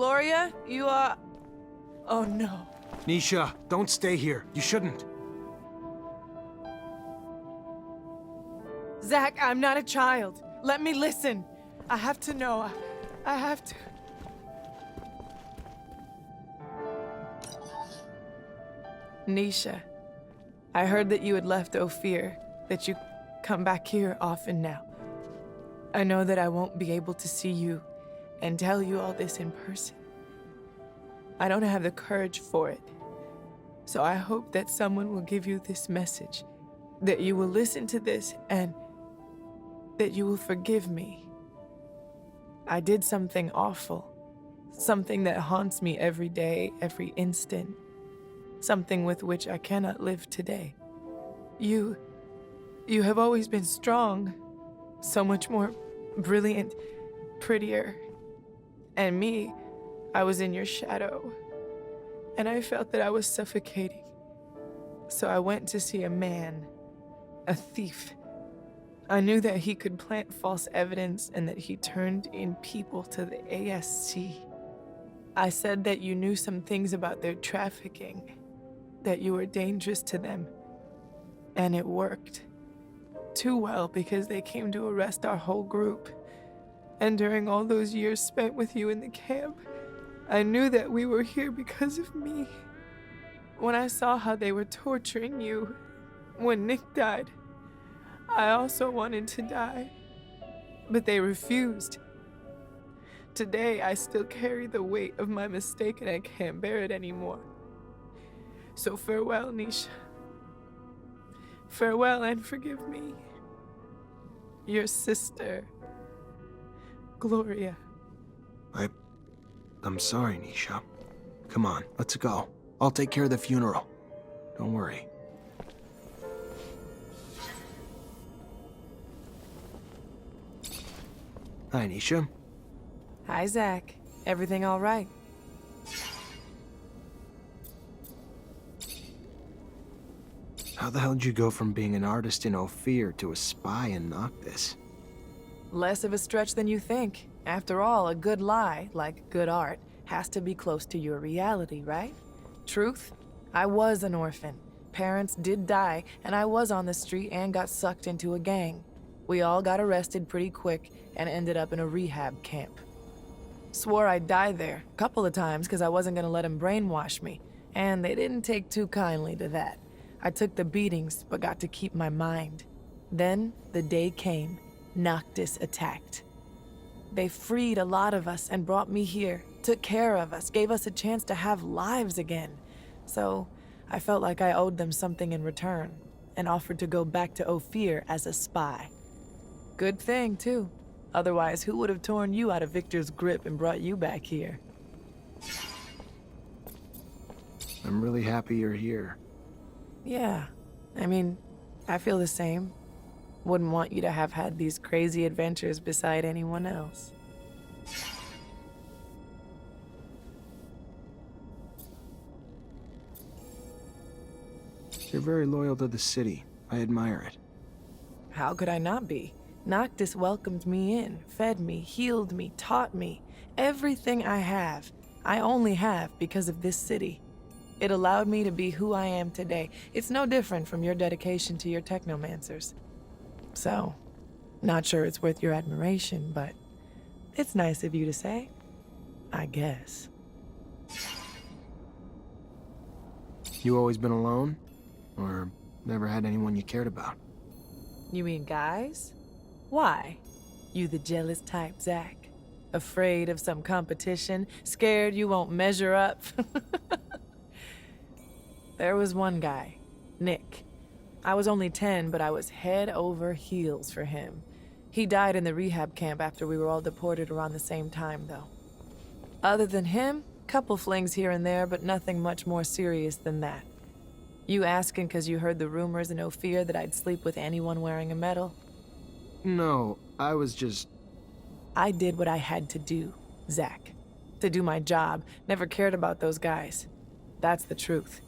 Gloria, you are... Oh no. Nisha, don't stay here. You shouldn't. Zach, I'm not a child. Let me listen. I have to know. I have to... Nisha, I heard that you had left Ophir, that you come back here often now. I know that I won't be able to see you and tell you all this in person. I don't have the courage for it. So I hope that someone will give you this message, that you will listen to this and that you will forgive me. I did something awful, something that haunts me every day, every instant, something with which I cannot live today. You have always been strong, so much more brilliant, prettier. And me, I was in your shadow, and I felt that I was suffocating. So I went to see a man, a thief. I knew that he could plant false evidence and that he turned in people to the ASC. I said that you knew some things about their trafficking, that you were dangerous to them. And it worked. Too well, because they came to arrest our whole group. And during all those years spent with you in the camp, I knew that we were here because of me. When I saw how they were torturing you, when Nick died, I also wanted to die, but they refused. Today, I still carry the weight of my mistake and I can't bear it anymore. So farewell, Nisha. Farewell and forgive me. Your sister, Gloria. I'm sorry, Nisha. Come on, let's go. I'll take care of the funeral. Don't worry. Hi, Nisha. Hi, Zach. Everything all right? How the hell did you go from being an artist in Ophir to a spy in Nach? Less of a stretch than you think. After all, a good lie, like good art, has to be close to your reality, right? Truth? I was an orphan. Parents did die, and I was on the street and got sucked into a gang. We all got arrested pretty quick and ended up in a rehab camp. Swore I'd die there a couple of times because I wasn't gonna let them brainwash me, and they didn't take too kindly to that. I took the beatings, but got to keep my mind. Then, the day came. Noctis attacked. They freed a lot of us and brought me here, took care of us, gave us a chance to have lives again. So, I felt like I owed them something in return, and offered to go back to Ophir as a spy. Good thing, too. Otherwise, who would have torn you out of Victor's grip and brought you back here? I'm really happy you're here. Yeah, I mean, I feel the same. Wouldn't want you to have had these crazy adventures beside anyone else. You're very loyal to the city. I admire it. How could I not be? Noctis welcomed me in, fed me, healed me, taught me. Everything I have, I only have because of this city. It allowed me to be who I am today. It's no different from your dedication to your Technomancers. So, not sure it's worth your admiration, but it's nice of you to say, I guess. You always been alone? Or never had anyone you cared about? You mean guys? Why? You the jealous type, Zach? Afraid of some competition? Scared you won't measure up? There was one guy, Nick. I was only 10, but I was head over heels for him. He died in the rehab camp after we were all deported around the same time, though. Other than him, couple flings here and there, but nothing much more serious than that. You asking because you heard the rumors in Ophir that I'd sleep with anyone wearing a medal? No, I was just... I did what I had to do, Zach. To do my job. Never cared about those guys. That's the truth.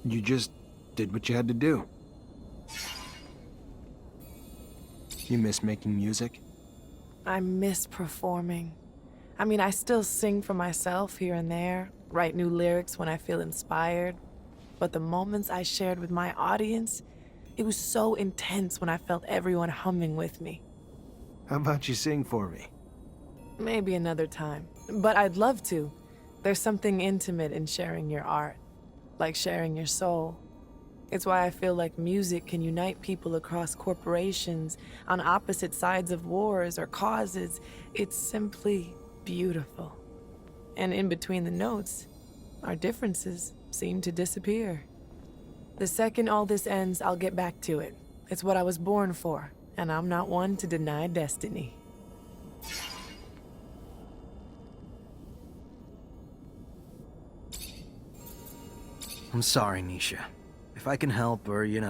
You just did what you had to do. You miss making music? I miss performing. I mean, I still sing for myself here and there, write new lyrics when I feel inspired. But the moments I shared with my audience, it was so intense when I felt everyone humming with me. How about you sing for me? Maybe another time. But I'd love to. There's something intimate in sharing your art, like sharing your soul. It's why I feel like music can unite people across corporations, on opposite sides of wars or causes. It's simply beautiful. And in between the notes, our differences seem to disappear. The second all this ends, I'll get back to it. It's what I was born for, and I'm not one to deny destiny. I'm sorry, Nisha. If I can help or, you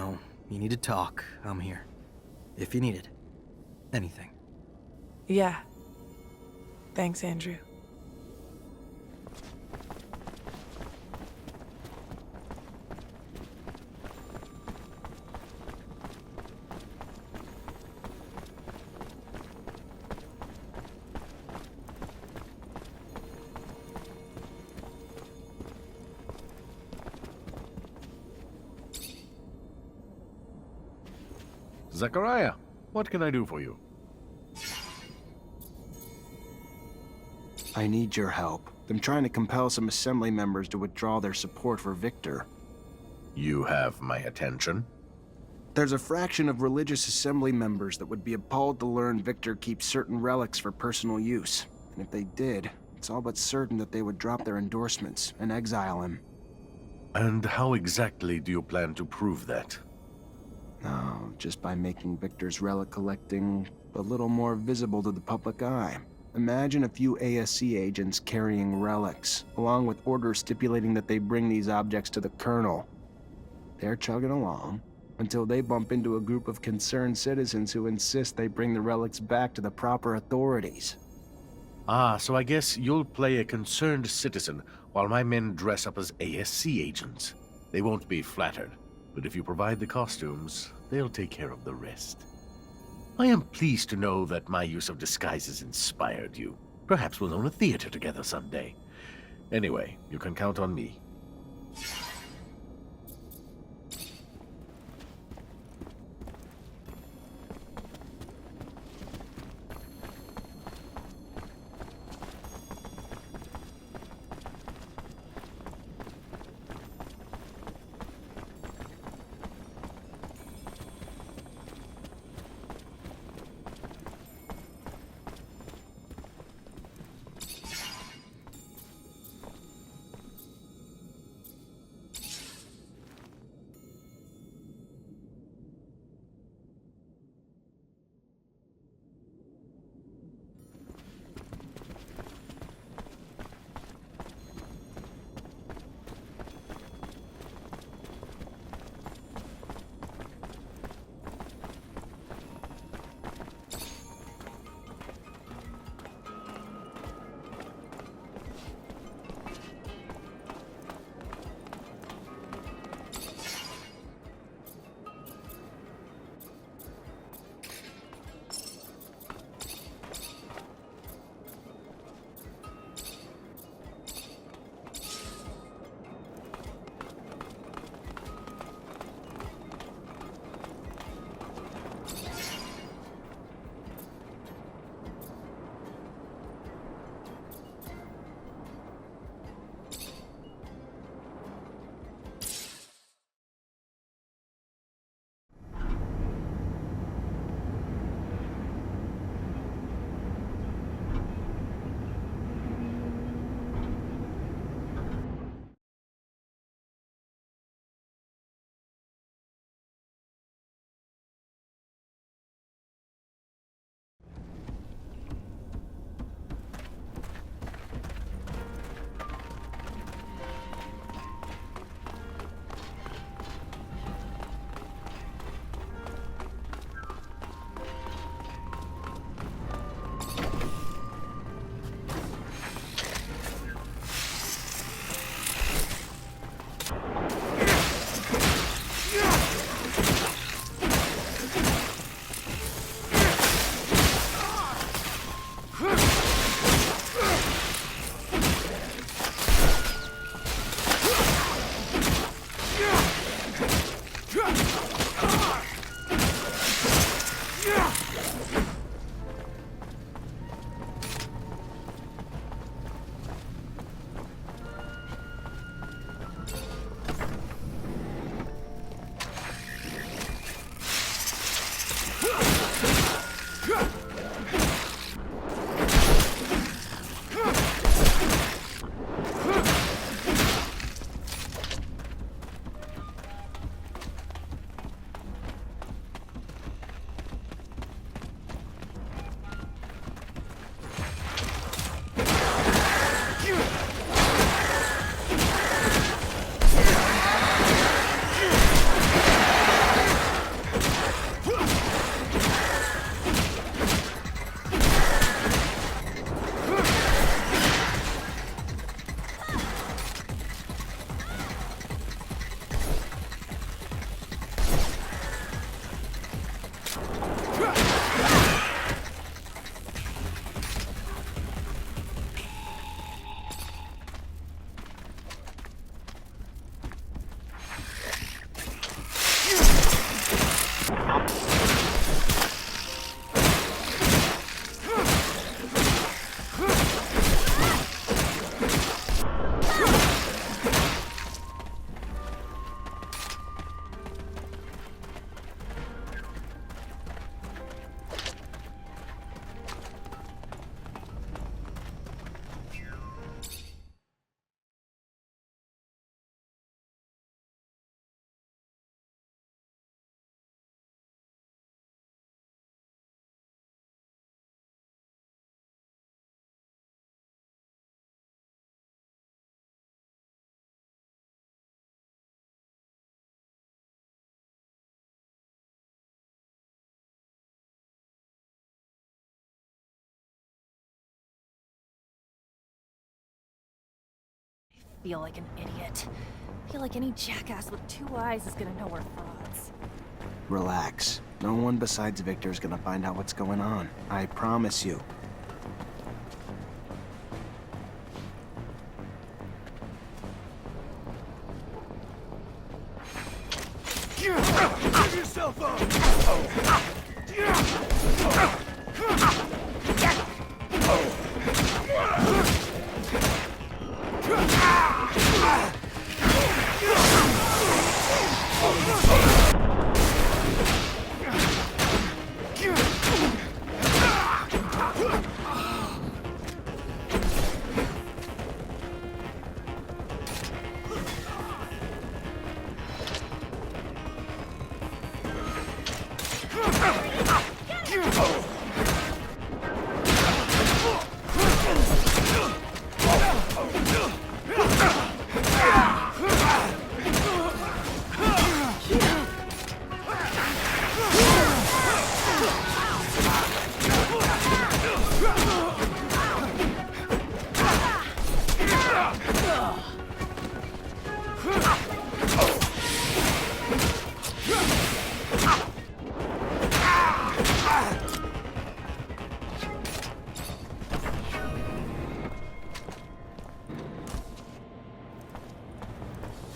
need to talk, I'm here. If you need it. Anything. Yeah. Thanks, Andrew. Zachariah, what can I do for you? I need your help. I'm trying to compel some assembly members to withdraw their support for Victor. You have my attention. There's a fraction of religious assembly members that would be appalled to learn Victor keeps certain relics for personal use. And if they did, it's all but certain that they would drop their endorsements and exile him. And how exactly do you plan to prove that? Oh, just by making Victor's relic collecting a little more visible to the public eye. Imagine a few ASC agents carrying relics, along with orders stipulating that they bring these objects to the Colonel. They're chugging along until they bump into a group of concerned citizens who insist they bring the relics back to the proper authorities. Ah, so I guess you'll play a concerned citizen while my men dress up as ASC agents. They won't be flattered, but if you provide the costumes, they'll take care of the rest. I am pleased to know that my use of disguises inspired you. Perhaps we'll own a theater together someday. Anyway, you can count on me. feel like an idiot. I feel like any jackass with 2 eyes is gonna know we're frauds. Relax. No one besides Victor's gonna find out what's going on. I promise you. Give yourself up!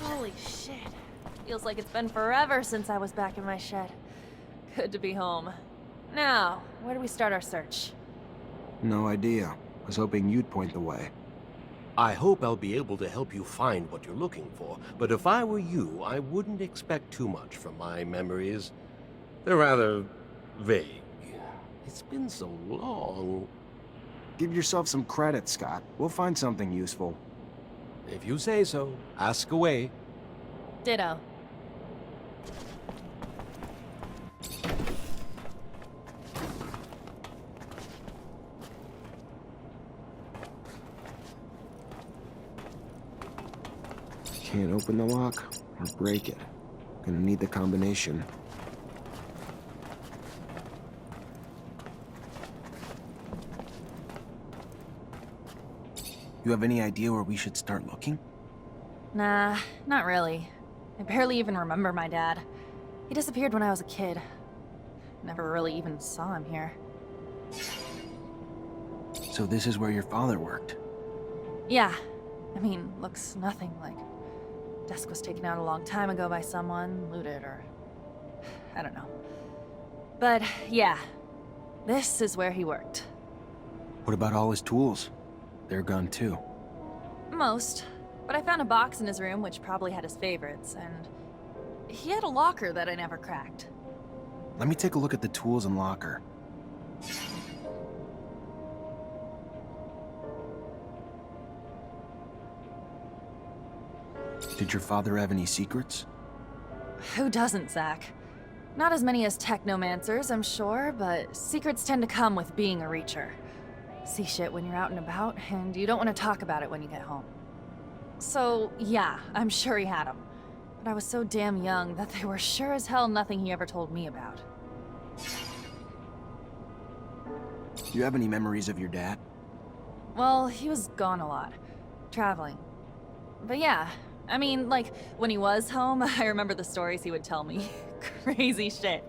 Holy shit. Feels like it's been forever since I was back in my shed. Good to be home. Now, where do we start our search? No idea. Was hoping you'd point the way. I hope I'll be able to help you find what you're looking for, but if I were you, I wouldn't expect too much from my memories. They're rather vague. It's been so long. Give yourself some credit, Scott. We'll find something useful. If you say so, ask away. Ditto. Can't open the lock or break it. Gonna need the combination. You have any idea where we should start looking? Nah, not really. I barely even remember my dad. He disappeared when I was a kid. Never really even saw him here. So this is where your father worked? Yeah. I mean, looks nothing like... Desk was taken out a long time ago by someone, looted, or... I don't know. But, yeah. This is where he worked. What about all his tools? They're gone too. Most. But I found a box in his room which probably had his favorites, and... he had a locker that I never cracked. Let me take a look at the tools and locker. Did your father have any secrets? Who doesn't, Zach? Not as many as technomancers, I'm sure, but secrets tend to come with being a reacher. See shit when you're out and about, and you don't want to talk about it when you get home. So, yeah, I'm sure he had them. But I was so damn young that they were sure as hell nothing he ever told me about. Do you have any memories of your dad? Well, he was gone a lot. Traveling. But yeah, I mean, like, when he was home, I remember the stories he would tell me. Crazy shit.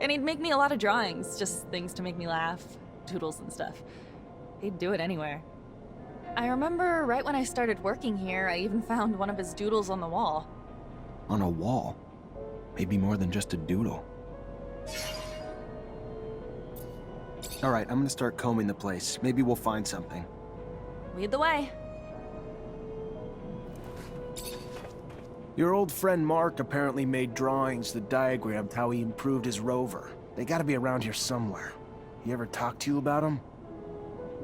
And he'd make me a lot of drawings, just things to make me laugh. Doodles and stuff. He'd do it anywhere. I remember right when I started working here, I even found one of his doodles on the wall. On a wall? Maybe more than just a doodle. Alright, I'm gonna start combing the place. Maybe we'll find something. Lead the way. Your old friend Mark apparently made drawings that diagrammed how he improved his rover. They gotta be around here somewhere. He ever talked to you about them?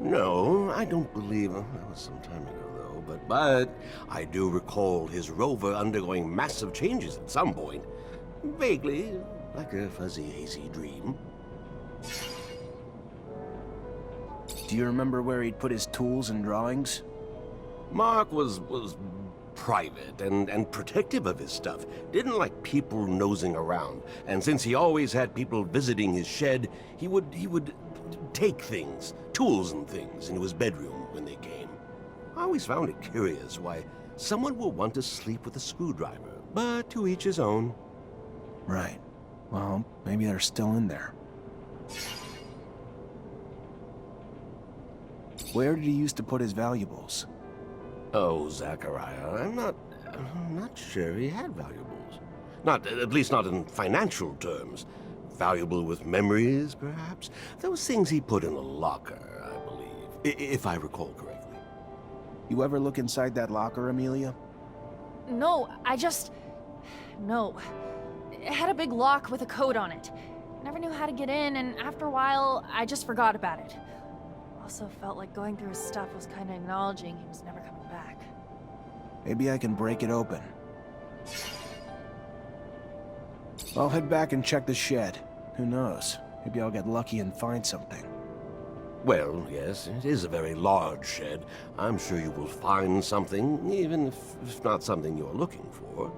No, I don't believe him. That was some time ago, though. But I do recall his rover undergoing massive changes at some point. Vaguely, like a fuzzy, hazy dream. Do you remember where he'd put his tools and drawings? Mark was private and protective of his stuff. Didn't like people nosing around. And since he always had people visiting his shed, he would take things, tools and things, into his bedroom when they came. I always found it curious why someone will want to sleep with a screwdriver, but to each his own. Right. Well, maybe they're still in there. Where did he used to put his valuables? Oh, Zachariah, I'm not sure he had valuables. Not, at least not in financial terms. Valuable with memories, perhaps? Those things he put in a locker, I believe, if I recall correctly. You ever look inside that locker, Amelia? No, No. It had a big lock with a code on it. Never knew how to get in, and after a while, I just forgot about it. Also felt like going through his stuff was kind of acknowledging he was never coming back. Maybe I can break it open. I'll head back and check the shed. Who knows? Maybe I'll get lucky and find something. Well, yes, it is a very large shed. I'm sure you will find something, even if not something you're looking for.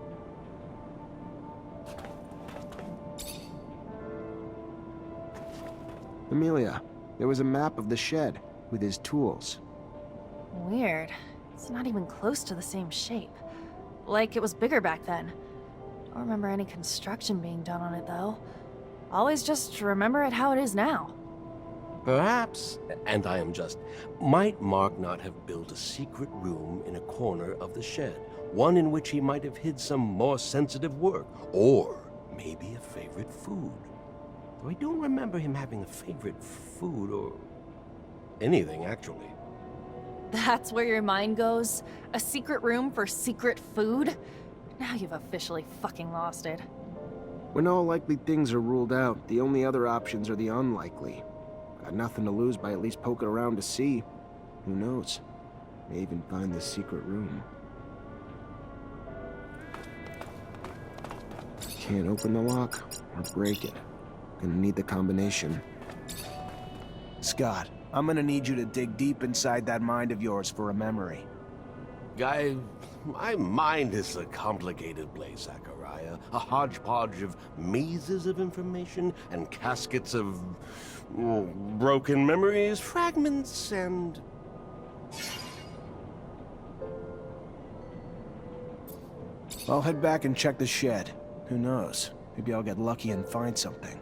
Amelia, there was a map of the shed with his tools. Weird. It's not even close to the same shape. Like it was bigger back then. Don't remember any construction being done on it, though. Always just remember it how it is now. Perhaps, and I am just, might Mark not have built a secret room in a corner of the shed? One in which he might have hid some more sensitive work, or maybe a favorite food. Though I don't remember him having a favorite food or anything, actually. That's where your mind goes? A secret room for secret food? Now you've officially fucking lost it. When all likely things are ruled out, the only other options are the unlikely. Got nothing to lose by at least poking around to see. Who knows? May even find this secret room. Can't open the lock or break it. Gonna need the combination. Scott, I'm gonna need you to dig deep inside that mind of yours for a memory. Guy, my mind is a complicated place, Zachariah. A hodgepodge of mazes of information and caskets of broken memories, fragments, and... I'll head back and check the shed. Who knows? Maybe I'll get lucky and find something.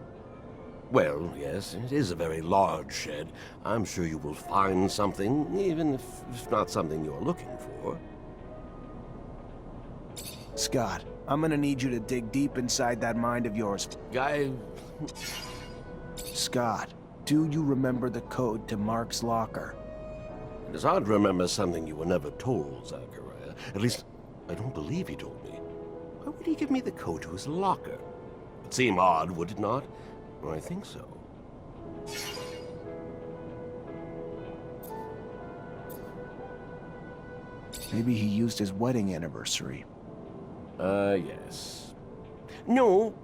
Well, yes, it is a very large shed. I'm sure you will find something, even if not something you're looking for. Scott, I'm gonna need you to dig deep inside that mind of yours. Guy... Scott, do you remember the code to Mark's locker? It is hard to remember something you were never told, Zachariah. At least, I don't believe he told me. Why would he give me the code to his locker? It'd seem odd, would it not? Well, I think so. Maybe he used his wedding anniversary. Yes. No,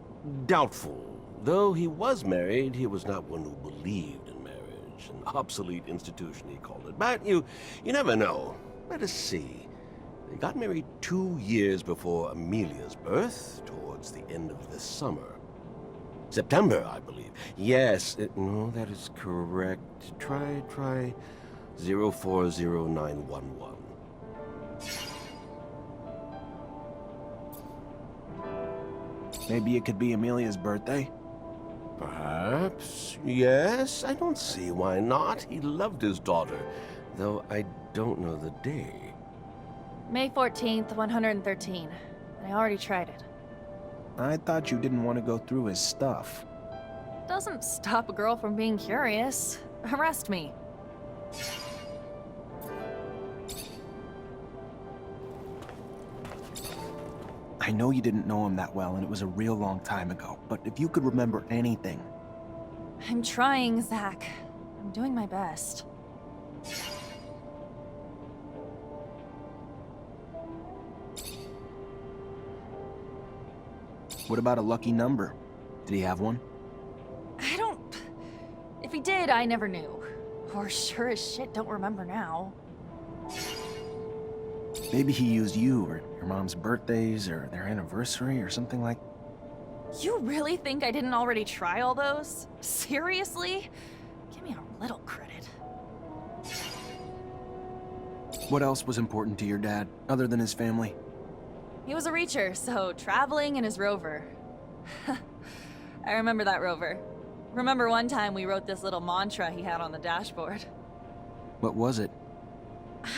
doubtful. Though he was married, he was not one who believed in marriage. An obsolete institution, he called it. But you never know. Let us see. They got married 2 years before Amelia's birth, towards the end of this summer. September, I believe. Yes, no, that is correct. Try 040911. Maybe it could be Amelia's birthday? Perhaps, yes. I don't see why not. He loved his daughter, though I don't know the day. May 14th, 113. I already tried it. I thought you didn't want to go through his stuff. Doesn't stop a girl from being curious. Arrest me. I know you didn't know him that well, and it was a real long time ago, but if you could remember anything... I'm trying, Zach. I'm doing my best. What about a lucky number? Did he have one? I don't... If he did, I never knew. Or sure as shit don't remember now. Maybe he used you, or your mom's birthdays, or their anniversary, or something like... You really think I didn't already try all those? Seriously? Give me a little credit. What else was important to your dad, other than his family? He was a reacher, so traveling in his rover. I remember that rover. Remember one time we wrote this little mantra he had on the dashboard. What was it?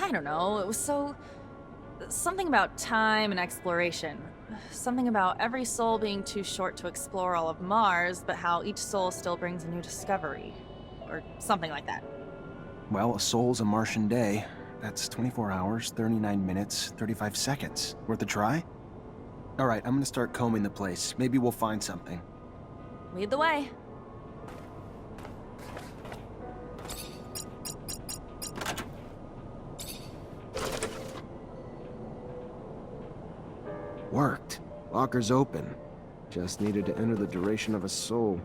I don't know, it was something about time and exploration. Something about every soul being too short to explore all of Mars, but how each soul still brings a new discovery. Or something like that. Well, a soul's a Martian day. That's 24 hours, 39 minutes, 35 seconds. Worth a try? Alright, I'm gonna start combing the place. Maybe we'll find something. Lead the way. Worked. Locker's open. Just needed to enter the duration of a soul.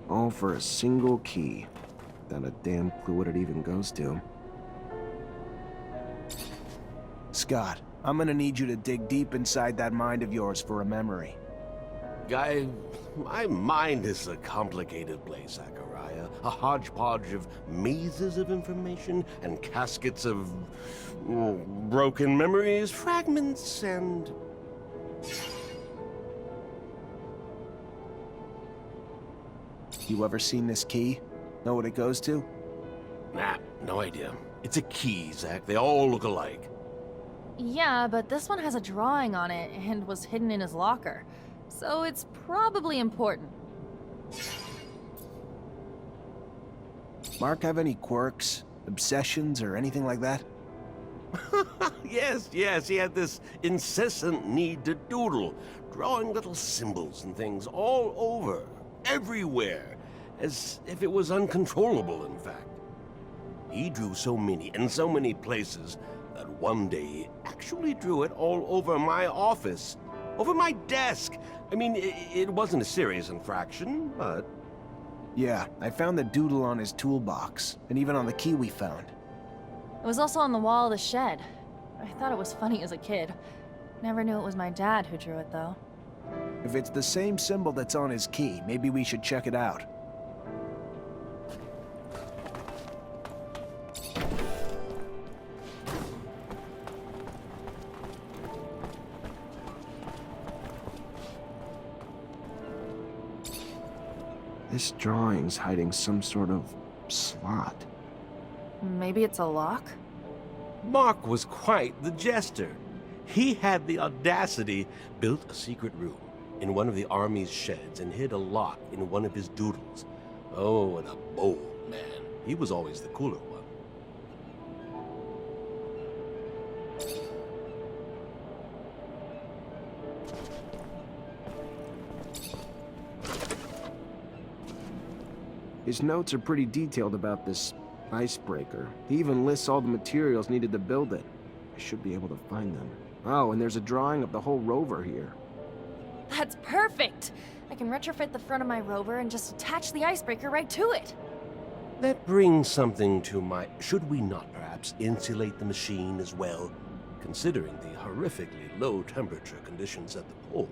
All for a single key. Without a damn clue what it even goes to. Scott, I'm gonna need you to dig deep inside that mind of yours for a memory. Guy, my mind is a complicated place, Zachariah. A hodgepodge of mazes of information and caskets of broken memories, fragments, and... You ever seen this key? Know what it goes to? Nah, no idea. It's a key, Zach. They all look alike. Yeah, but this one has a drawing on it and was hidden in his locker. So it's probably important. Mark have any quirks, obsessions, or anything like that? Yes, he had this incessant need to doodle, drawing little symbols and things all over, everywhere, as if it was uncontrollable, in fact. He drew so many in so many places that one day he actually drew it all over my office, over my desk. I mean, it wasn't a serious infraction, but... Yeah, I found the doodle on his toolbox, and even on the key we found. It was also on the wall of the shed. I thought it was funny as a kid. Never knew it was my dad who drew it, though. If it's the same symbol that's on his key, maybe we should check it out. This drawing's hiding some sort of slot. Maybe it's a lock? Mark was quite the jester. He had the audacity, built a secret room in one of the army's sheds and hid a lock in one of his doodles. Oh, and a bold man. He was always the cooler one. His notes are pretty detailed about this icebreaker. He even lists all the materials needed to build it. I should be able to find them. Oh, and there's a drawing of the whole rover here. That's perfect! I can retrofit the front of my rover and just attach the icebreaker right to it. That brings something to my... Should we not perhaps insulate the machine as well, considering the horrifically low temperature conditions at the pole?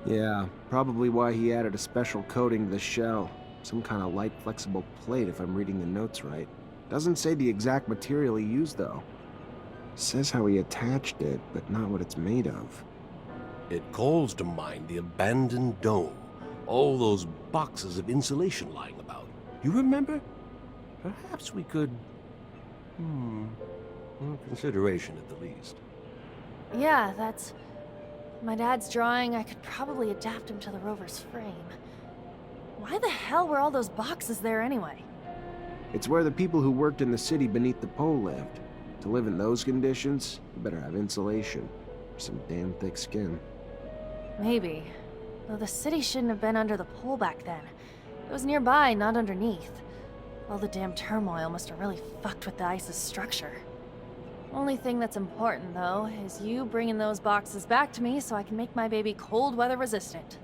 Yeah, probably why he added a special coating to the shell. Some kind of light, flexible plate, if I'm reading the notes right. Doesn't say the exact material he used, though. Says how he attached it, but not what it's made of. It calls to mind the abandoned dome. All those boxes of insulation lying about. You remember? Perhaps we could... consideration at the least. Yeah, that's... my dad's drawing. I could probably adapt him to the rover's frame. Why the hell were all those boxes there anyway? It's where the people who worked in the city beneath the pole lived. To live in those conditions, you better have insulation. Or some damn thick skin. Maybe. Though the city shouldn't have been under the pole back then. It was nearby, not underneath. All the damn turmoil must have really fucked with the ice's structure. Only thing that's important, though, is you bringing those boxes back to me so I can make my baby cold weather resistant.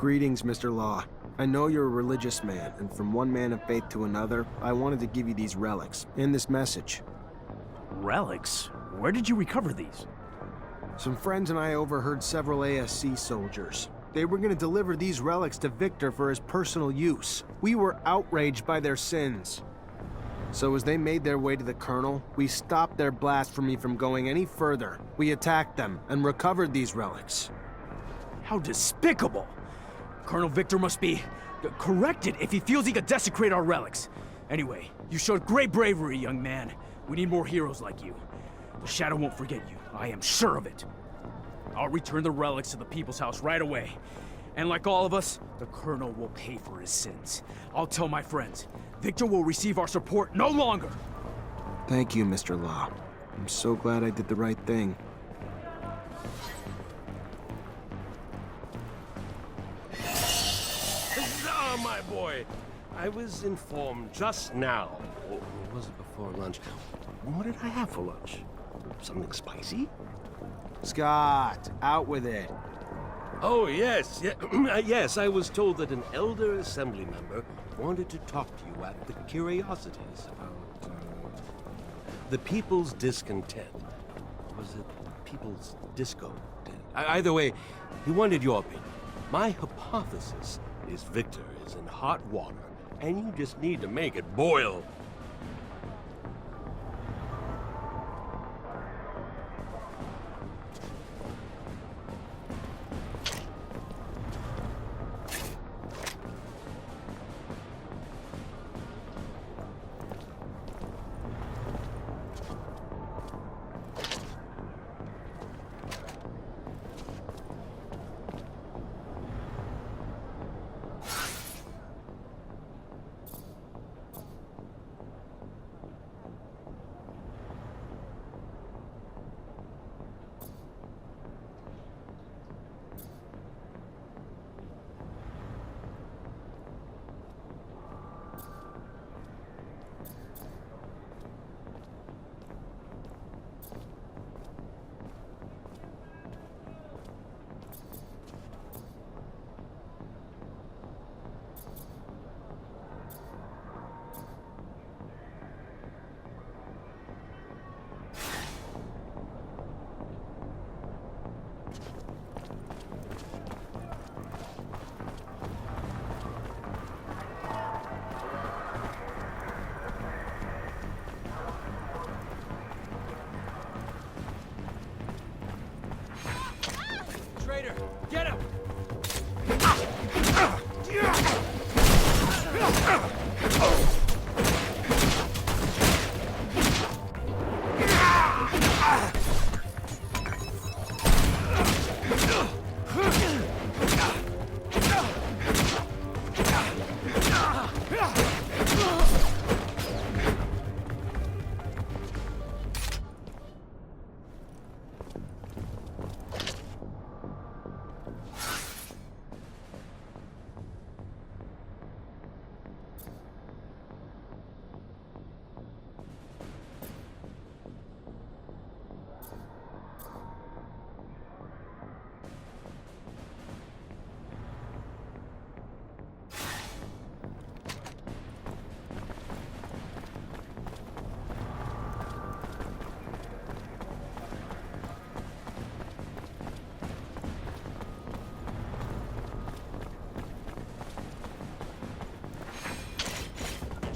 Greetings, Mr. Law. I know you're a religious man, and from one man of faith to another, I wanted to give you these relics and this message. Relics? Where did you recover these? Some friends and I overheard several ASC soldiers. They were going to deliver these relics to Victor for his personal use. We were outraged by their sins. So as they made their way to the Colonel, we stopped their blasphemy from going any further. We attacked them and recovered these relics. How despicable! Colonel Victor must be corrected if he feels he could desecrate our relics. Anyway, you showed great bravery, young man. We need more heroes like you. The Shadow won't forget you. I am sure of it. I'll return the relics to the People's House right away. And like all of us, the Colonel will pay for his sins. I'll tell my friends. Victor will receive our support no longer. Thank you, Mr. Law. I'm so glad I did the right thing. Ah, my boy. I was informed just now. Or was it before lunch? What did I have for lunch? Something spicy? Scott, out with it. Oh, yes. Yes, I was told that an elder assembly member wanted to talk to you at the Curiosities about the people's discontent. Was it people's discontent? Either way, he wanted your opinion. My hypothesis is Victor is in hot water, and you just need to make it boil. Get him!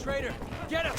Traitor, get him!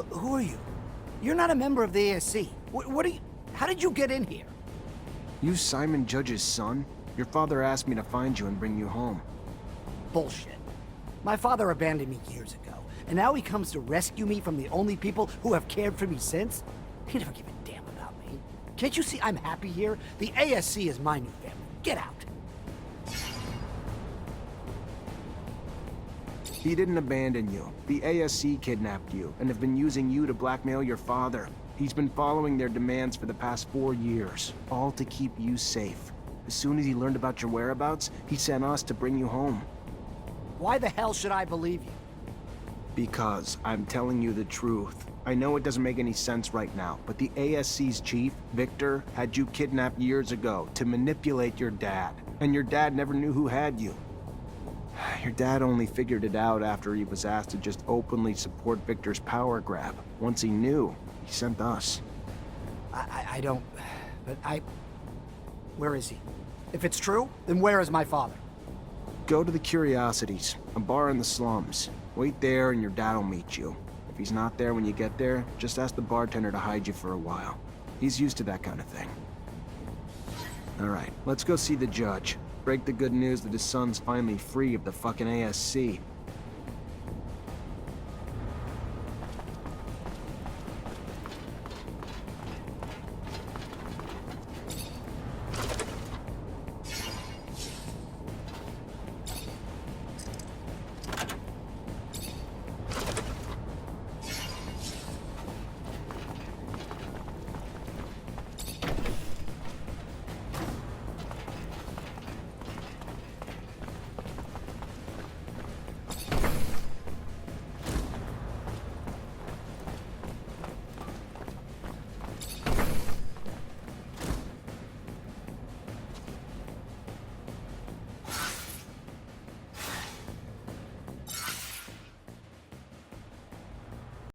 Who are you? You're not a member of the ASC. What are you... How did you get in here? You Simon Judge's son? Your father asked me to find you and bring you home. Bullshit. My father abandoned me years ago, and now he comes to rescue me from the only people who have cared for me since? He never gave a damn about me. Can't you see I'm happy here? The ASC is my new family. Get out. He didn't abandon you. The ASC kidnapped you and have been using you to blackmail your father. He's been following their demands for the past 4 years, all to keep you safe. As soon as he learned about your whereabouts, he sent us to bring you home. Why the hell should I believe you? Because I'm telling you the truth. I know it doesn't make any sense right now, but the ASC's chief, Victor, had you kidnapped years ago to manipulate your dad. And your dad never knew who had you. Your dad only figured it out after he was asked to just openly support Victor's power grab. Once he knew, he sent us. I don't... But Where is he? If it's true, then where is my father? Go to the Curiosities, a bar in the slums. Wait there and your dad'll meet you. If he's not there when you get there, just ask the bartender to hide you for a while. He's used to that kind of thing. Alright, let's go see the judge. Break the good news that his son's finally free of the fucking ASC.